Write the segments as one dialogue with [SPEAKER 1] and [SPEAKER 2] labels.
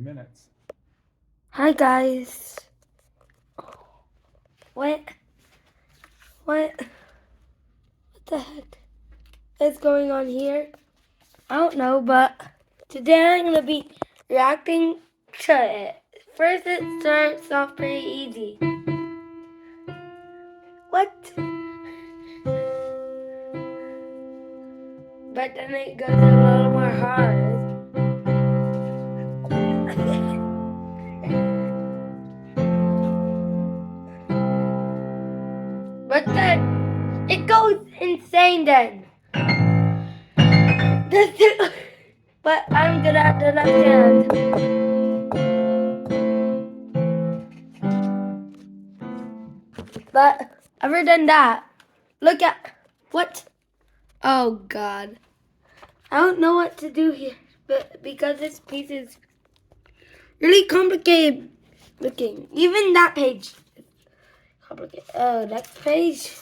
[SPEAKER 1] minutes.
[SPEAKER 2] Hi guys. What the heck is going on here? I don't know, but today I'm gonna be reacting to it. First it starts off pretty easy. What? But then it goes a little more hard. But then it goes insane then. But I'm good at the left hand. But other than that, look at what? Oh God. I don't know what to do here, but because this piece is really complicated looking. Even that page is complicated. Oh, next page.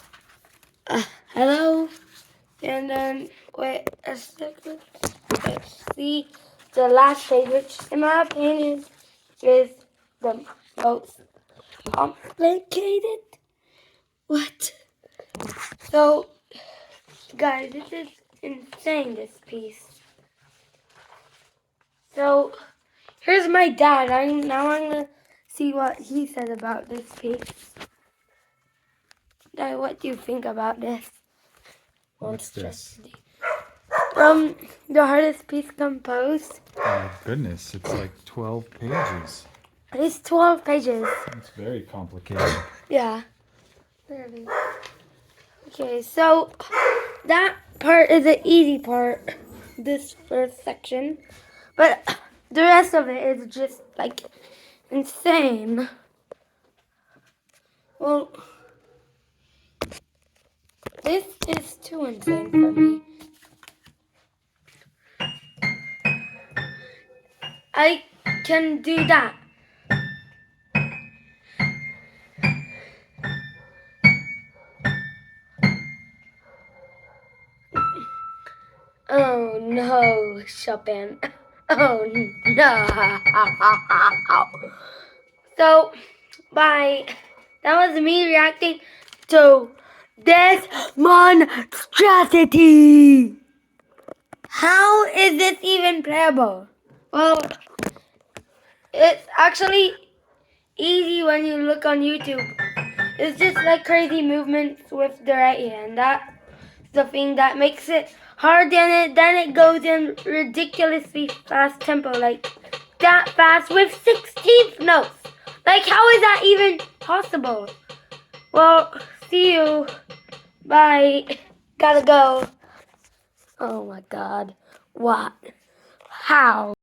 [SPEAKER 2] Hello. And then, wait a second. Let's see the last page, which in my opinion is the most complicated. What? So, guys, this is insane, this piece. So, here's my dad. Now I'm going to see what he says about this piece. Dad, what do you think about this?
[SPEAKER 1] What's this?
[SPEAKER 2] The hardest piece composed.
[SPEAKER 1] Oh my goodness, it's like 12 pages.
[SPEAKER 2] It's 12 pages.
[SPEAKER 1] It's very complicated.
[SPEAKER 2] Yeah. Okay, so that part is the easy part, this first section. But the rest of it is just like insane. Well, this is too insane for me. I can do that. Oh no, Chopin. Oh no. So, that was me reacting to this monstrosity. How is this even playable? Well, it's actually easy when you look on YouTube. It's just like crazy movements with the right hand. That's the thing that makes it hard, and then it goes in ridiculously fast tempo, like that fast with 16th notes. Like, how is that even possible? Well, see you. Bye. Gotta go. Oh my God. What? How?